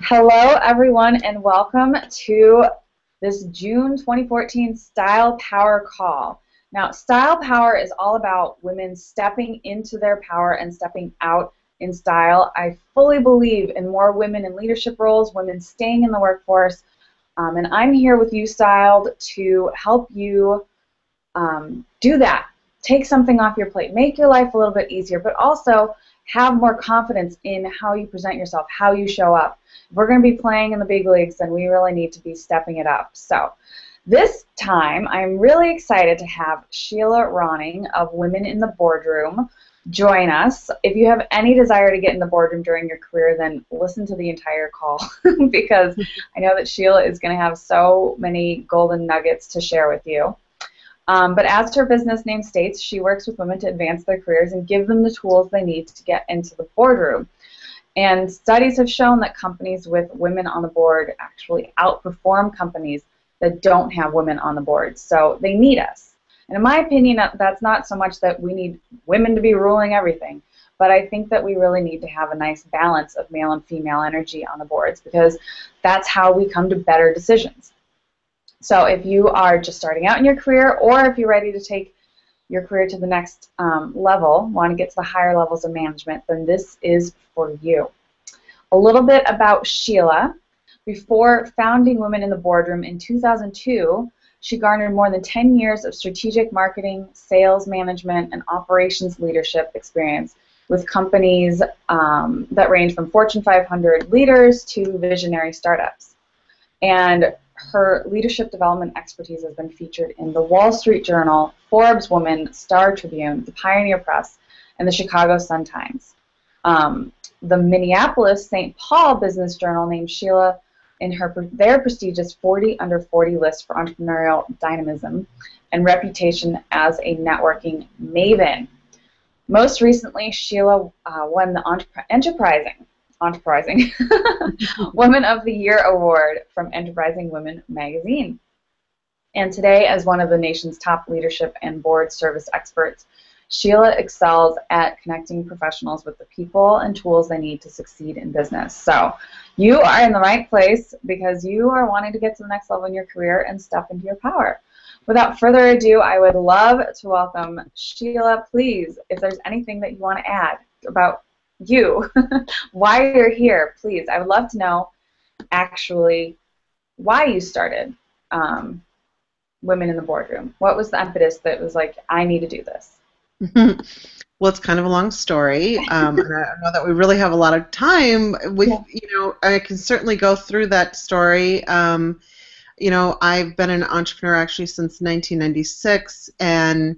Hello, everyone, and welcome to this June 2014 Style Power Call. Now, Style Power is all about women stepping into their power and stepping out in style. I fully believe in more women in leadership roles, women staying in the workforce, and I'm here with You Styled to help you do that. Take something off your plate, make your life a little bit easier, but also have more confidence in how you present yourself, how you show up. If we're going to be playing in the big leagues, then we really need to be stepping it up. So this time, I'm really excited to have Sheila Ronning of Women in the Boardroom join us. If you have any desire to get in the boardroom during your career, then listen to the entire call because I know that Sheila is going to have so many golden nuggets to share with you. But as her business name states, she works with women to advance their careers and give them the tools they need to get into the boardroom. And studies have shown that companies with women on the board actually outperform companies that don't have women on the board. So they need us. And in my opinion, that's not so much that we need women to be ruling everything, but I think that we really need to have a nice balance of male and female energy on the boards because that's how we come to better decisions. So if you are just starting out in your career or if you're ready to take your career to the next level, want to get to the higher levels of management, then this is for you. A little bit about Sheila. Before founding Women in the Boardroom in 2002, she garnered more than 10 years of strategic marketing, sales management, and operations leadership experience with companies that range from Fortune 500 leaders to visionary startups. And her leadership development expertise has been featured in the Wall Street Journal, Forbes Woman, Star Tribune, the Pioneer Press, and the Chicago Sun-Times. The Minneapolis St. Paul Business Journal named Sheila in their prestigious 40 under 40 list for entrepreneurial dynamism and reputation as a networking maven. Most recently, Sheila won the Enterprising Women of the Year Award from Enterprising Women magazine. And today, as one of the nation's top leadership and board service experts, Sheila excels at connecting professionals with the people and tools they need to succeed in business. So you are in the right place because you are wanting to get to the next level in your career and step into your power. Without further ado, I would love to welcome Sheila. Please, if there's anything that you want to add about you, why you're here, please. I would love to know actually why you started Women in the Boardroom. What was the impetus that was like, I need to do this? Well, it's kind of a long story, and I know that we really have a lot of time. I can certainly go through that story. I've been an entrepreneur actually since 1996, and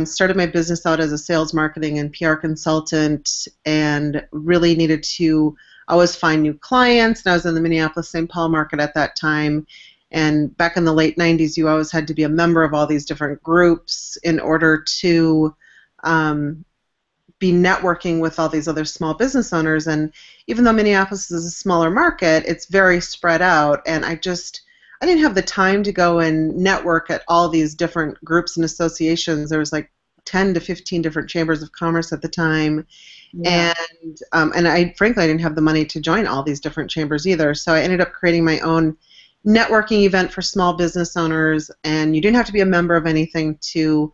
started my business out as a sales, marketing, and PR consultant, and really needed to always find new clients. And I was in the Minneapolis-St. Paul market at that time. And back in the late 90s, you always had to be a member of all these different groups in order to be networking with all these other small business owners. And even though Minneapolis is a smaller market, it's very spread out. And I didn't have the time to go and network at all these different groups and associations. There was like 10 to 15 different chambers of commerce at the time. Yeah. And I frankly, I didn't have the money to join all these different chambers either. So I ended up creating my own networking event for small business owners, and you didn't have to be a member of anything to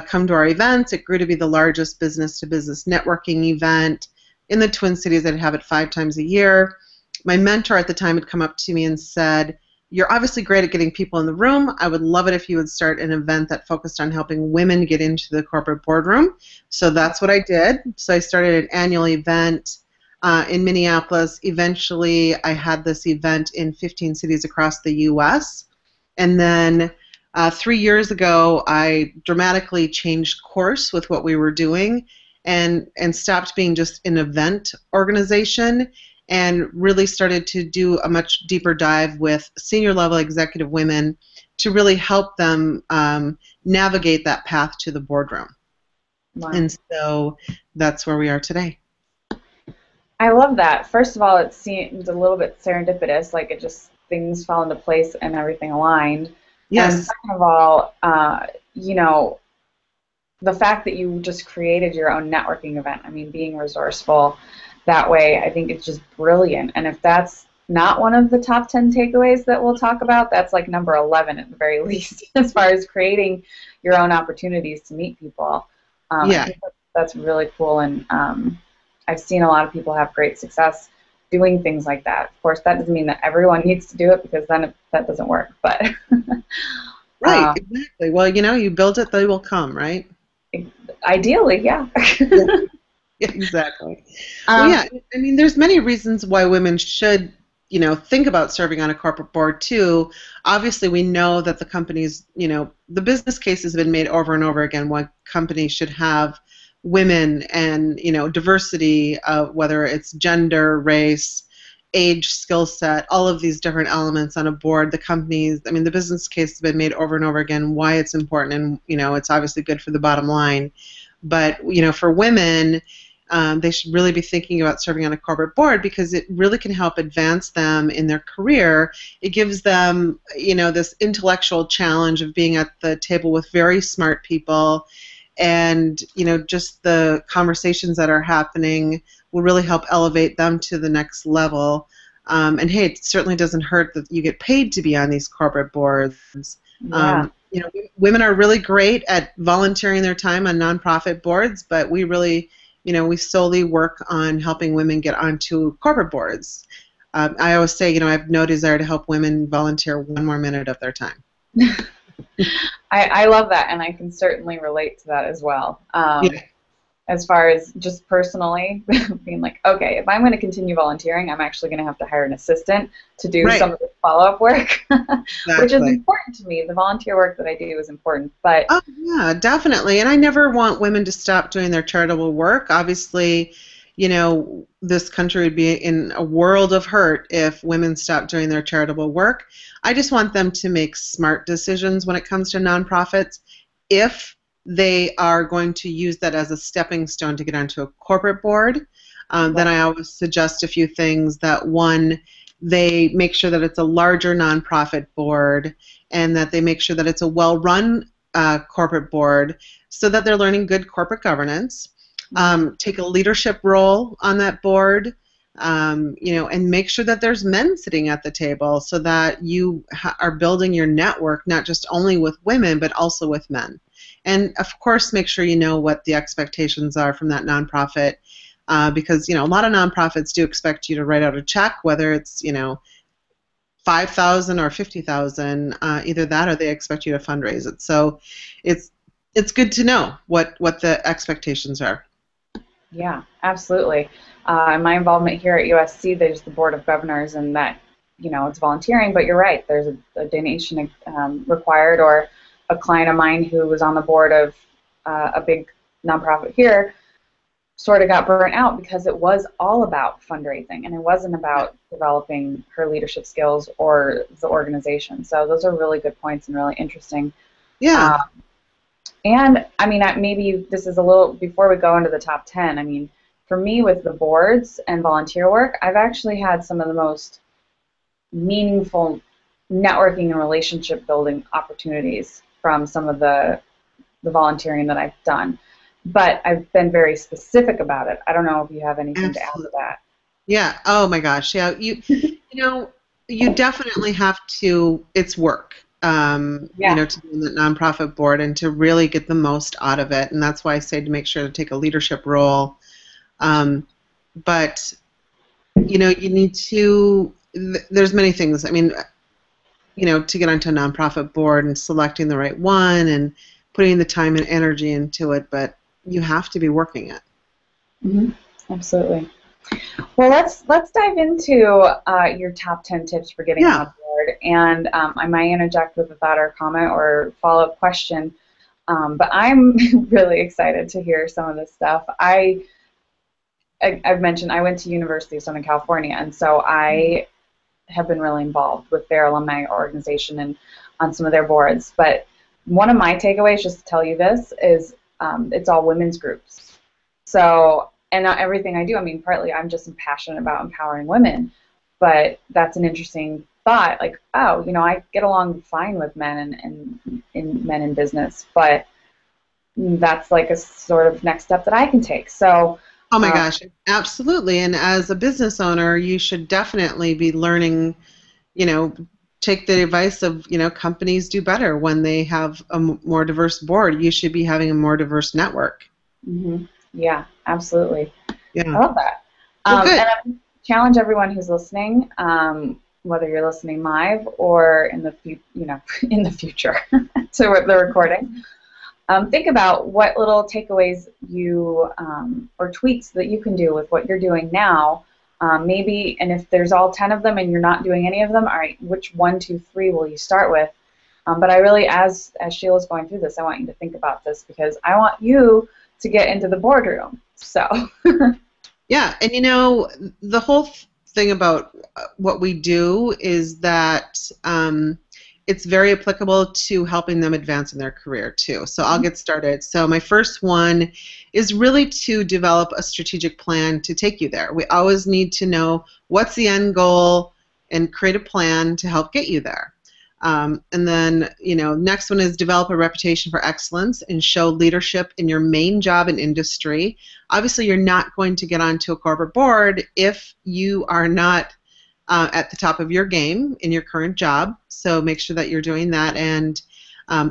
come to our events. It grew to be the largest business-to-business networking event in the Twin Cities. I'd have it 5 times a year. My mentor at the time had come up to me and said, "You're obviously great at getting people in the room. I would love it if you would start an event that focused on helping women get into the corporate boardroom." So that's what I did. So I started an annual event in Minneapolis. Eventually, I had this event in 15 cities across the U.S. And then 3 years ago, I dramatically changed course with what we were doing and stopped being just an event organization and really started to do a much deeper dive with senior level executive women to really help them navigate that path to the boardroom. Wow. And so that's where we are today. I love that. First of all, it seems a little bit serendipitous, like it just things fell into place and everything aligned. Yes. And second of all, the fact that you just created your own networking event, I mean, being resourceful that way, I think it's just brilliant. And if that's not one of the top 10 takeaways that we'll talk about, that's like number 11 at the very least, as far as creating your own opportunities to meet people. I Yeah. think that's really cool. And I've seen a lot of people have great success doing things like that. Of course, that doesn't mean that everyone needs to do it, because then that doesn't work. But Right, exactly. Well, you build it, they will come, right? ideally, yeah. Yeah. Yeah, exactly. Well, um, yeah, I mean, there's many reasons why women should, think about serving on a corporate board too. Obviously, we know that the companies, the business case has been made over and over again why companies should have women and, diversity, whether it's gender, race, age, skill set, all of these different elements on a board. The companies, I mean, the business case has been made over and over again why it's important, and, it's obviously good for the bottom line. But, for women, they should really be thinking about serving on a corporate board, because it really can help advance them in their career. It gives them, this intellectual challenge of being at the table with very smart people, and, just the conversations that are happening will really help elevate them to the next level. And hey, it certainly doesn't hurt that you get paid to be on these corporate boards. yeah. Women are really great at volunteering their time on nonprofit boards, but we really, we solely work on helping women get onto corporate boards. I always say, I have no desire to help women volunteer one more minute of their time. I love that, and I can certainly relate to that as well. Yeah. As far as just personally being like, okay, if I'm going to continue volunteering, I'm actually going to have to hire an assistant to do Right. some of the follow-up work, which is Exactly. important to me. The volunteer work that I do is important, but Oh, yeah, definitely. And I never want women to stop doing their charitable work. Obviously, this country would be in a world of hurt if women stopped doing their charitable work. I just want them to make smart decisions when it comes to nonprofits. If they are going to use that as a stepping stone to get onto a corporate board, then I always suggest a few things. That one, they make sure that it's a larger nonprofit board, and that they make sure that it's a well-run corporate board, so that they're learning good corporate governance. Take a leadership role on that board, and make sure that there's men sitting at the table, so that you are building your network not just only with women but also with men. And of course, make sure you know what the expectations are from that nonprofit, because a lot of nonprofits do expect you to write out a check, whether it's 5,000 or 50,000, either that or they expect you to fundraise it. So it's good to know what the expectations are. yeah, absolutely. My involvement here at USC, there's the Board of Governors, and that, it's volunteering, but you're right, there's a donation required. Or a client of mine who was on the board of a big nonprofit here sort of got burnt out because it was all about fundraising, and it wasn't about developing her leadership skills or the organization. So those are really good points and really interesting. Yeah. And I mean, maybe this is a little before we go into the top 10. I mean, for me with the boards and volunteer work, I've actually had some of the most meaningful networking and relationship building opportunities from some of the volunteering that I've done. But I've been very specific about it. I don't know if you have anything to add to that. Yeah. Oh my gosh. Yeah. You definitely have to. It's work. To be in the nonprofit board and to really get the most out of it, and that's why I say to make sure to take a leadership role. But you need to. There's many things. I mean, to get onto a nonprofit board and selecting the right one and putting the time and energy into it, but you have to be working it. Mm-hmm. Absolutely. Well, let's dive into your top 10 tips for getting on board, and I might interject with a thought or comment or follow-up question, but I'm really excited to hear some of this stuff. I've mentioned I went to University of Southern California, and so I have been really involved with their alumni organization and on some of their boards. But one of my takeaways, just to tell you this, is it's all women's groups. So, and not everything I do, I mean, partly I'm just passionate about empowering women, but that's an interesting thought. Like, oh, I get along fine with men and men in business, but that's like a sort of next step that I can take. So, Oh my gosh, absolutely. And as a business owner, you should definitely be learning, you know, take the advice of, companies do better when they have a more diverse board. You should be having a more diverse network. Yeah, absolutely. I Yeah. love that. Well, good. And I challenge everyone who's listening, whether you're listening live or in the in the future to the recording. Think about what little takeaways you or tweaks that you can do with what you're doing now. Maybe, and if there's all 10 of them and you're not doing any of them, all right, which 1, 2, 3 will you start with? But I really, as Sheila's going through this, I want you to think about this because I want you to get into the boardroom. So. Yeah, and the whole thing about what we do is that it's very applicable to helping them advance in their career too. So I'll get started. So my first one is really to develop a strategic plan to take you there. We always need to know what's the end goal and create a plan to help get you there. And then, next one is develop a reputation for excellence and show leadership in your main job and industry. Obviously, you're not going to get onto a corporate board if you are not at the top of your game in your current job. So make sure that you're doing that and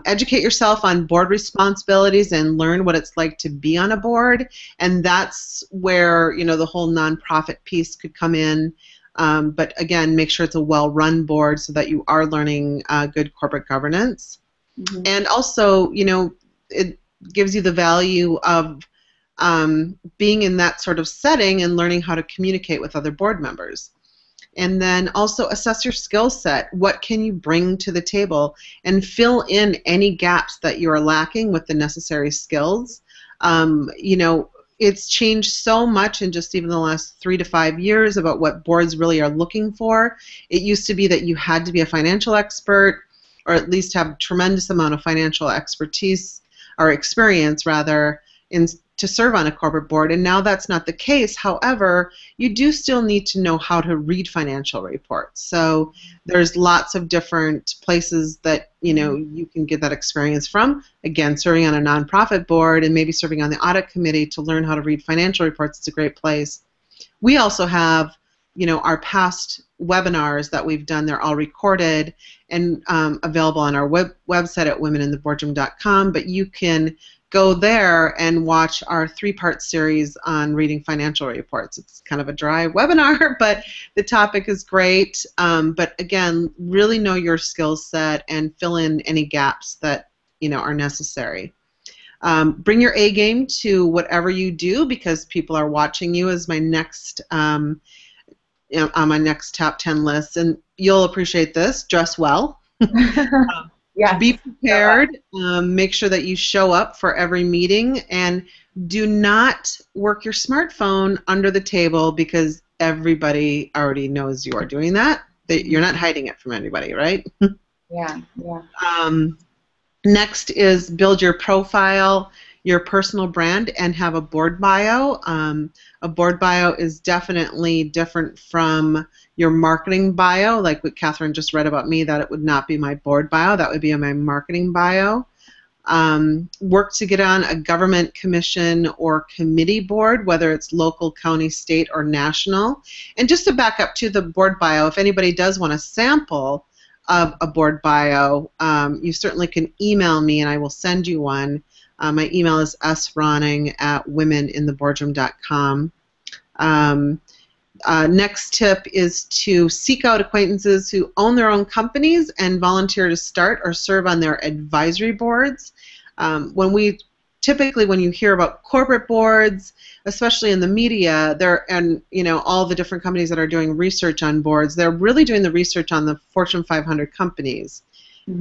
educate yourself on board responsibilities and learn what it's like to be on a board. And that's where, the whole nonprofit piece could come in. But again, make sure it's a well-run board so that you are learning good corporate governance. And also, it gives you the value of being in that sort of setting and learning how to communicate with other board members. And then also assess your skill set. What can you bring to the table? And fill in any gaps that you are lacking with the necessary skills. It's changed so much in just even the last 3 to 5 years about what boards really are looking for. It used to be that you had to be a financial expert or at least have a tremendous amount of financial expertise or experience, rather, to serve on a corporate board, and now that's not the case. However, you do still need to know how to read financial reports. So there's lots of different places that you can get that experience from. Again, serving on a nonprofit board and maybe serving on the audit committee to learn how to read financial reports is a great place. We also have our past webinars that we've done. They're all recorded and available on our website at womenintheboardroom.com, but you can go there and watch our 3-part series on reading financial reports. It's kind of a dry webinar, but the topic is great. But again, really know your skill set and fill in any gaps that are necessary. Bring your A game to whatever you do because people are watching you is my next on my next top 10 list, and you'll appreciate this. Dress well. Yeah. Be prepared. Make sure that you show up for every meeting, and do not work your smartphone under the table because everybody already knows you are doing that. You're not hiding it from anybody, right? Yeah. Next is build your profile, your personal brand, and have a board bio. A board bio is definitely different from your marketing bio, like what Catherine just read about me, that it would not be my board bio, that would be my marketing bio. Work to get on a government commission or committee board, whether it's local, county, state, or national. And just to back up to the board bio, if anybody does want a sample of a board bio, you certainly can email me and I will send you one. My email is sronning@womenintheboardroom.com. Next tip is to seek out acquaintances who own their own companies and volunteer to start or serve on their advisory boards. Typically when you hear about corporate boards, especially in the media, and all the different companies that are doing research on boards, they're really doing the research on the Fortune 500 companies.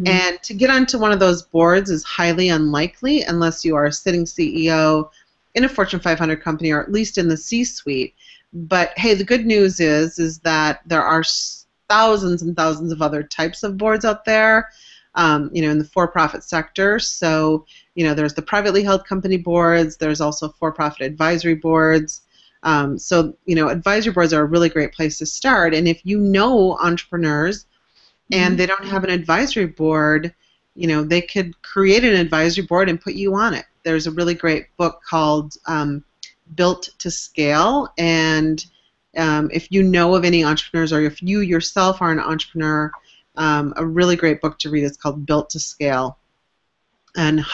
And to get onto one of those boards is highly unlikely unless you are a sitting CEO in a Fortune 500 company or at least in the C-suite. But hey, the good news is that there are thousands and thousands of other types of boards out there, in the for-profit sector. So, there's the privately held company boards. There's also for-profit advisory boards. Advisory boards are a really great place to start. And if you know entrepreneurs and they don't have an advisory board, they could create an advisory board and put you on it. There's a really great book called Built to Scale, and if you know of any entrepreneurs or if you yourself are an entrepreneur, a really great book to read is called Built to Scale, and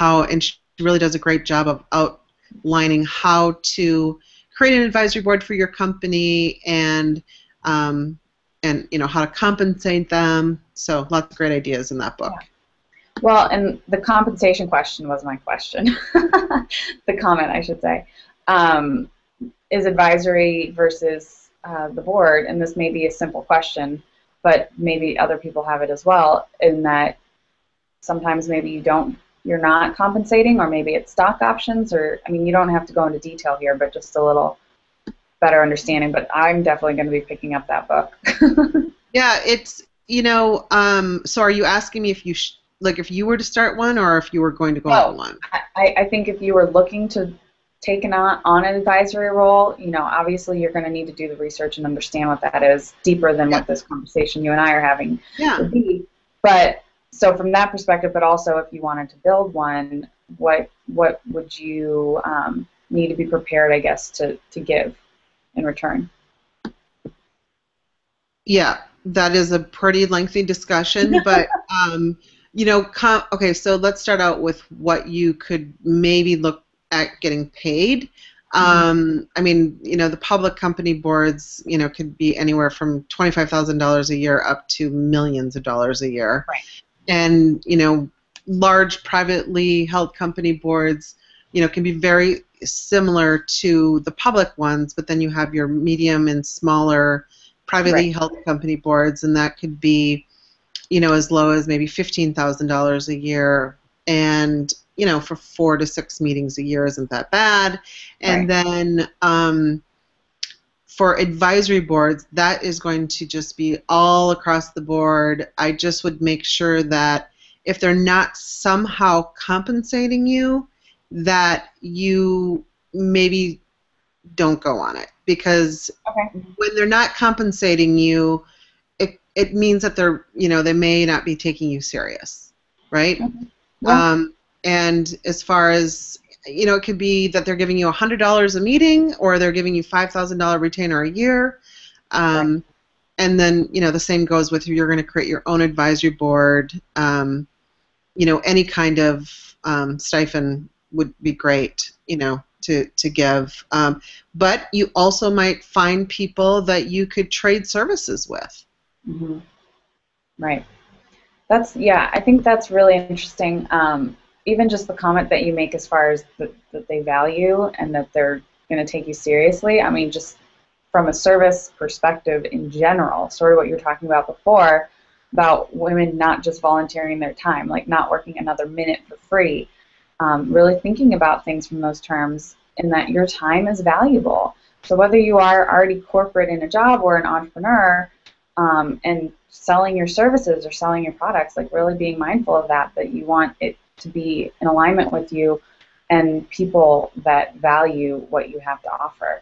she really does a great job of outlining how to create an advisory board for your company and how to compensate them. So lots of great ideas in that book. Yeah. Well, and the compensation question was my question. The comment, I should say, is advisory versus the board, and this may be a simple question, but maybe other people have it as well, in that sometimes maybe you're not compensating, or maybe it's stock options, or, I mean, you don't have to go into detail here, but just a little better understanding. But I'm definitely going to be picking up that book. Yeah, it's, so are you asking me if if you were to start one, or if you were going to go on one? I think if you were looking to take on an advisory role, obviously you're going to need to do the research and understand what that is deeper than what this conversation you and I are having would be. But so from that perspective, but also if you wanted to build one, what would you need to be prepared, I guess, to give in return? Yeah, that is a pretty lengthy discussion, but okay, so let's start out with what you could maybe look at getting paid. I mean, the public company boards, could be anywhere from $25,000 a year up to millions of dollars a year. Right. And, large privately held company boards, can be very similar to the public ones, but then you have your medium and smaller privately held company boards, and that could be, as low as maybe $15,000 a year, and for 4 to 6 meetings a year isn't that bad. And then for advisory boards, that is going to just be all across the board. I just would make sure that if they're not somehow compensating you, that you maybe don't go on it, because when they're not compensating you, it means that they may not be taking you serious, right? And as far as, it could be that they're giving you $100 a meeting, or they're giving you $5,000 retainer a year. And then, the same goes with you're going to create your own advisory board. Any kind of stipend would be great, to give. But you also might find people that you could trade services with. Mm-hmm. Right. I think that's really interesting. Even just the comment that you make as far as that they value and that they're going to take you seriously. I mean, just from a service perspective in general, sort of what you were talking about before, about women not just volunteering their time, like not working another minute for free, really thinking about things from those terms, and that your time is valuable. So whether you are already corporate in a job or an entrepreneur, and selling your services or selling your products, like really being mindful of that you want it to be in alignment with you and people that value what you have to offer.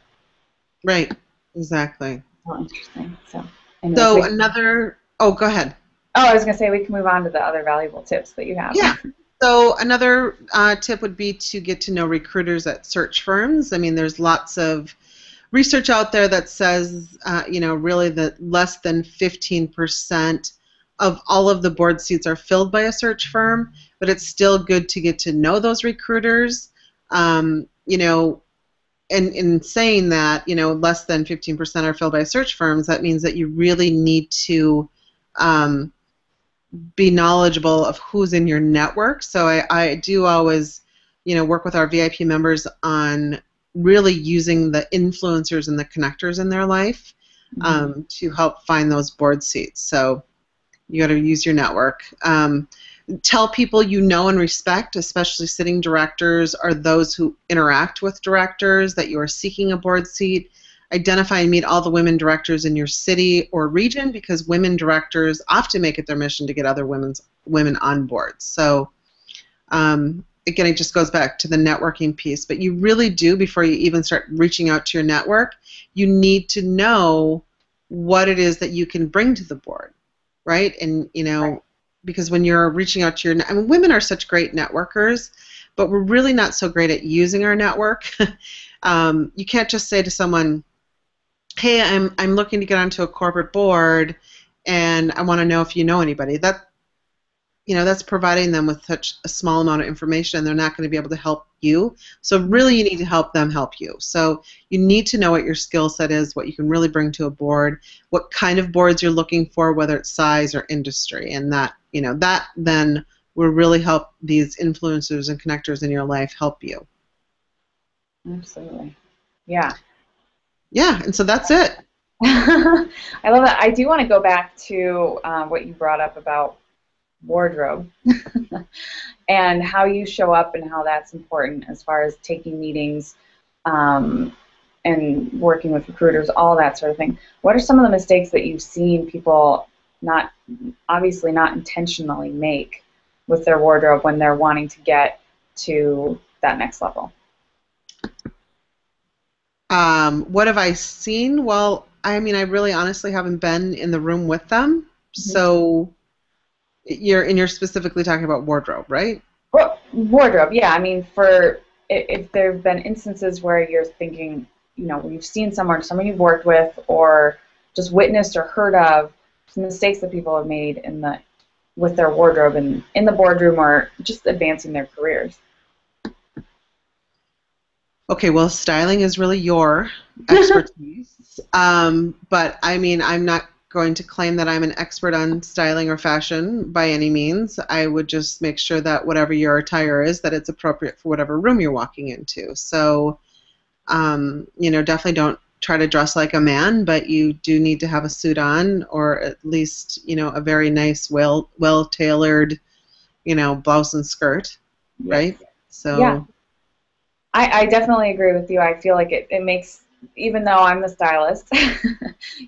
Right, exactly. Oh, interesting. So go ahead. Oh, I was going to say we can move on to the other valuable tips that you have. Yeah. So another tip would be to get to know recruiters at search firms. I mean, there's lots of research out there that says, really that less than 15% of all of the board seats are filled by a search firm, but it's still good to get to know those recruiters. And in saying that, less than 15% are filled by search firms, that means that you really need to be knowledgeable of who's in your network. So I do always, work with our VIP members on really using the influencers and the connectors in their life to help find those board seats. So you got to use your network. Tell people you know and respect, especially sitting directors or those who interact with directors, that you are seeking a board seat. Identify and meet all the women directors in your city or region, because women directors often make it their mission to get other women on board. So again, it just goes back to the networking piece. But you really do, before you even start reaching out to your network, you need to know what it is that you can bring to the board, right? And, because when you're reaching out to I mean, women are such great networkers, but we're really not so great at using our network. You can't just say to someone, hey, I'm looking to get onto a corporate board, and I want to know if you know anybody. That's providing them with such a small amount of information, and they're not going to be able to help you. So really, you need to help them help you. So you need to know what your skill set is, what you can really bring to a board, what kind of boards you're looking for, whether it's size or industry, and that then will really help these influencers and connectors in your life help you. Absolutely. Yeah. Yeah, and so that's it. I love that. I do want to go back to what you brought up about wardrobe and how you show up and how that's important as far as taking meetings and working with recruiters, all that sort of thing. What are some of the mistakes that you've seen people obviously not intentionally make with their wardrobe when they're wanting to get to that next level? What have I seen? Well, I mean, I really honestly haven't been in the room with them. Mm-hmm. So you're specifically talking about wardrobe, right? Well, wardrobe, yeah. I mean, if there have been instances where you're thinking, you've seen someone you've worked with or just witnessed or heard of some mistakes that people have made with their wardrobe and in the boardroom or just advancing their careers. Okay, well, styling is really your expertise. But I mean, I'm not going to claim that I'm an expert on styling or fashion by any means. I would just make sure that whatever your attire is, that it's appropriate for whatever room you're walking into. So, definitely don't try to dress like a man, but you do need to have a suit on, or at least, a very nice, well-tailored, blouse and skirt, right? So. Yeah. I definitely agree with you. I feel like it makes, even though I'm the stylist,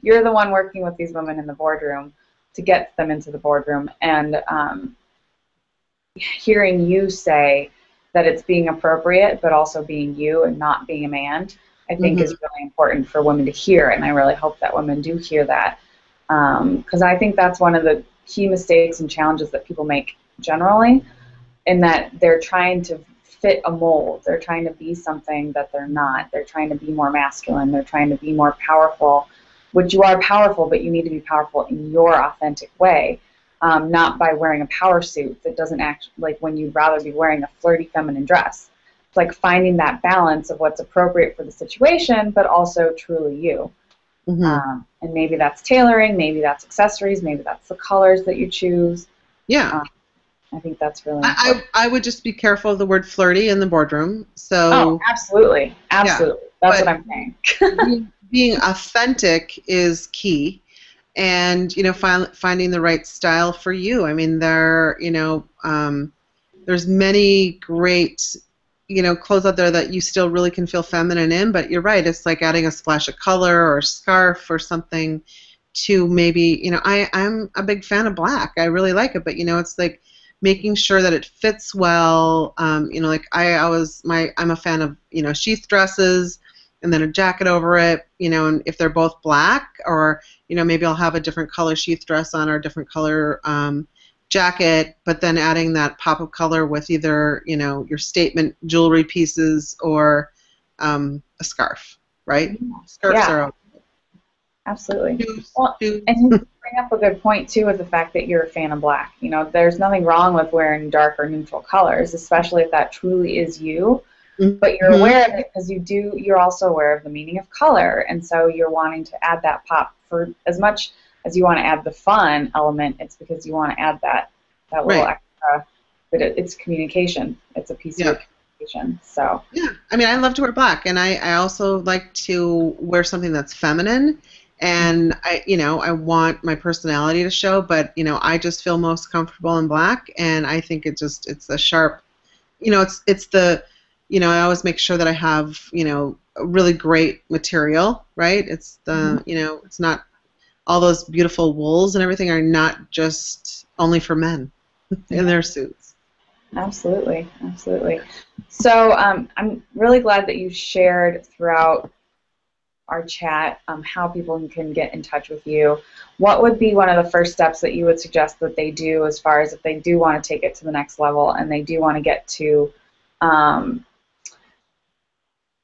you're the one working with these women in the boardroom to get them into the boardroom. And hearing you say that it's being appropriate, but also being you and not being a man, I think is really important for women to hear. And I really hope that women do hear that. Because I think that's one of the key mistakes and challenges that people make generally, in that they're trying to fit a mold. They're trying to be something that they're not. They're trying to be more masculine. They're trying to be more powerful, which you are powerful, but you need to be powerful in your authentic way, not by wearing a power suit that doesn't act like when you'd rather be wearing a flirty feminine dress. It's like finding that balance of what's appropriate for the situation, but also truly you. And maybe that's tailoring, maybe that's accessories, maybe that's the colors that you choose. Yeah. I think that's really important. I would just be careful of the word flirty in the boardroom. So. Oh, absolutely. Absolutely. Yeah, that's what I'm saying. being authentic is key, and finding the right style for you. I mean, there's many great clothes out there that you still really can feel feminine in, but you're right, it's like adding a splash of color or a scarf or something to maybe, I'm a big fan of black. I really like it, but it's like making sure that it fits well. Like I'm a fan of, sheath dresses and then a jacket over it, and if they're both black, or, maybe I'll have a different color sheath dress on or a different color jacket, but then adding that pop of color with either, your statement jewelry pieces or a scarf, right? Scarves are okay. Absolutely. And you bring up a good point, too, with the fact that you're a fan of black. There's nothing wrong with wearing dark or neutral colors, especially if that truly is you. But you're aware of it because you're also aware of the meaning of color, and so you're wanting to add that pop. For as much as you want to add the fun element, it's because you want to add that little extra. But it's communication. It's a piece of your communication. So. Yeah, I mean, I love to wear black, and I also like to wear something that's feminine. And I want my personality to show, but I just feel most comfortable in black, and I think it's a sharp, it's the, I always make sure that I have a really great material, right? It's the it's not all those beautiful wools and everything are not just only for men in their suits. Absolutely, absolutely. So I'm really glad that you shared throughout our chat, how people can get in touch with you, what would be one of the first steps that you would suggest that they do as far as if they do want to take it to the next level and they do want to get to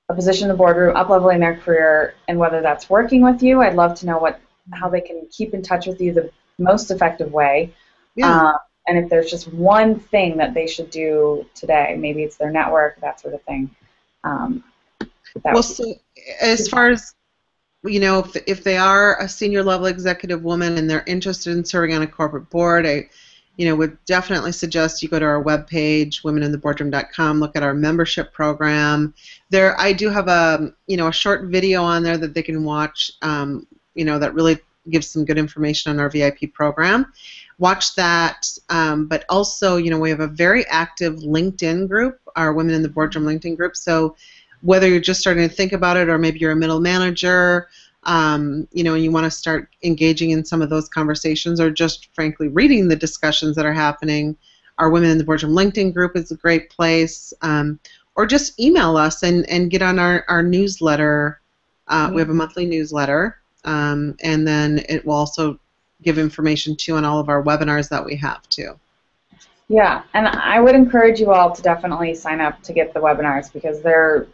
a position in the boardroom, up-leveling their career, and whether that's working with you? I'd love to know how they can keep in touch with you the most effective way. Yeah. And if there's just one thing that they should do today, maybe it's their network, that sort of thing. Well, so as far as, if they are a senior level executive woman and they're interested in serving on a corporate board, I would definitely suggest you go to our webpage, womenintheboardroom.com, look at our membership program. I do have a short video on there that they can watch, that really gives some good information on our VIP program. Watch that, but also, we have a very active LinkedIn group, our Women in the Boardroom LinkedIn group. So whether you're just starting to think about it or maybe you're a middle manager, and you want to start engaging in some of those conversations or just frankly reading the discussions that are happening, our Women in the Boardroom LinkedIn group is a great place, or just email us and get on our newsletter. We have a monthly newsletter, and then it will also give information too on all of our webinars that we have too. Yeah, and I would encourage you all to definitely sign up to get the webinars because they're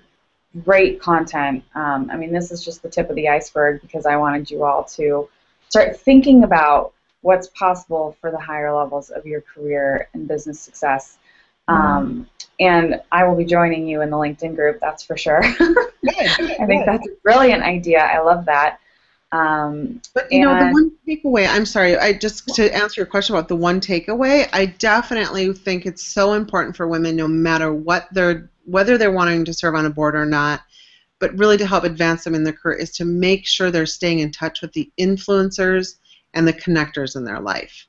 great content. I mean, this is just the tip of the iceberg because I wanted you all to start thinking about what's possible for the higher levels of your career and business success. And I will be joining you in the LinkedIn group, that's for sure. I think that's a brilliant idea. I love that. But the one takeaway, I'm sorry, to answer your question about the one takeaway, I definitely think it's so important for women, no matter whether they're wanting to serve on a board or not, but really to help advance them in their career, is to make sure they're staying in touch with the influencers and the connectors in their life.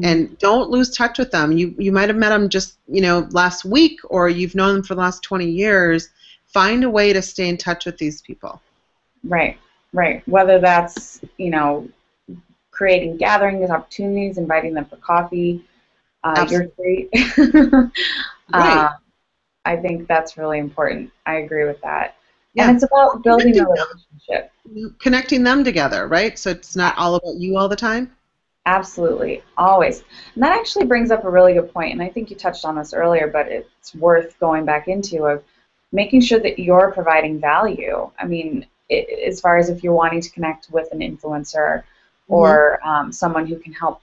And don't lose touch with them. You might have met them just last week, or you've known them for the last 20 years. Find a way to stay in touch with these people. Right. Whether that's, creating gatherings, opportunities, inviting them for coffee, you're great. Right. I think that's really important. I agree with that. Yeah. And it's about building a relationship. Connecting them together, right? So it's not all about you all the time? Absolutely. Always. And that actually brings up a really good point, and I think you touched on this earlier, but it's worth going back into, of making sure that you're providing value. I mean, as far as if you're wanting to connect with an influencer or someone who can help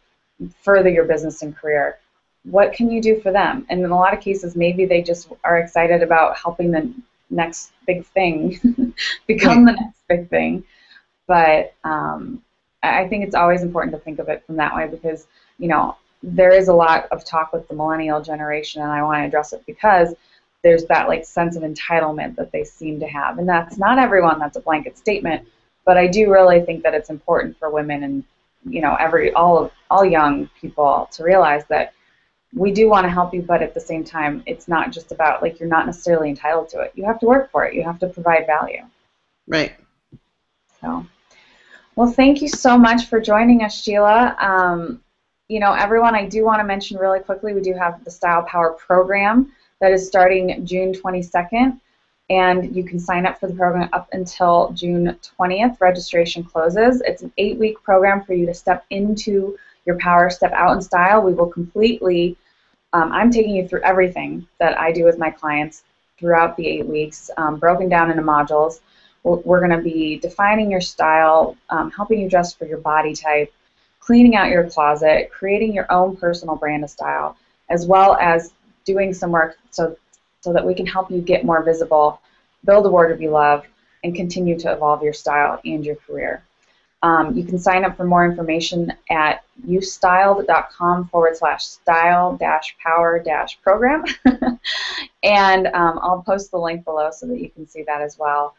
further your business and career, what can you do for them? And in a lot of cases, maybe they just are excited about helping the next big thing become the next big thing. But I think it's always important to think of it from that way because, there is a lot of talk with the millennial generation, and I want to address it because there's that sense of entitlement that they seem to have. And that's not everyone, that's a blanket statement, but I do really think that it's important for women and, all young people to realize that we do want to help you, but at the same time, it's not just about, you're not necessarily entitled to it. You have to work for it. You have to provide value. Right. So, well, thank you so much for joining us, Sheila. Everyone, I do want to mention really quickly, we do have the Style Power program that is starting June 22nd, and you can sign up for the program up until June 20th. Registration closes. It's an 8-week program for you to step into your power, step out in style. We will completely, I'm taking you through everything that I do with my clients throughout the 8 weeks, broken down into modules. We're going to be defining your style, helping you dress for your body type, cleaning out your closet, creating your own personal brand of style, as well as doing some work so that we can help you get more visible, build a wardrobe you love, and continue to evolve your style and your career. You can sign up for more information at youstyled.com/style-power-program. And I'll post the link below so that you can see that as well.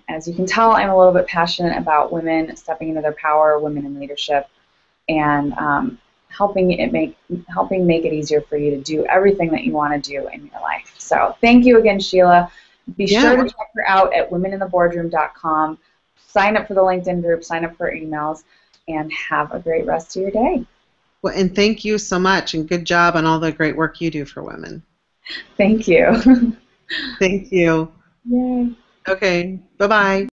As you can tell, I'm a little bit passionate about women stepping into their power, women in leadership, and helping make it easier for you to do everything that you want to do in your life. So thank you again, Sheila. Be sure to check her out at womenintheboardroom.com. Sign up for the LinkedIn group, sign up for emails, and have a great rest of your day. Well, and thank you so much, and good job on all the great work you do for women. Thank you. Thank you. Yay. Okay, bye-bye.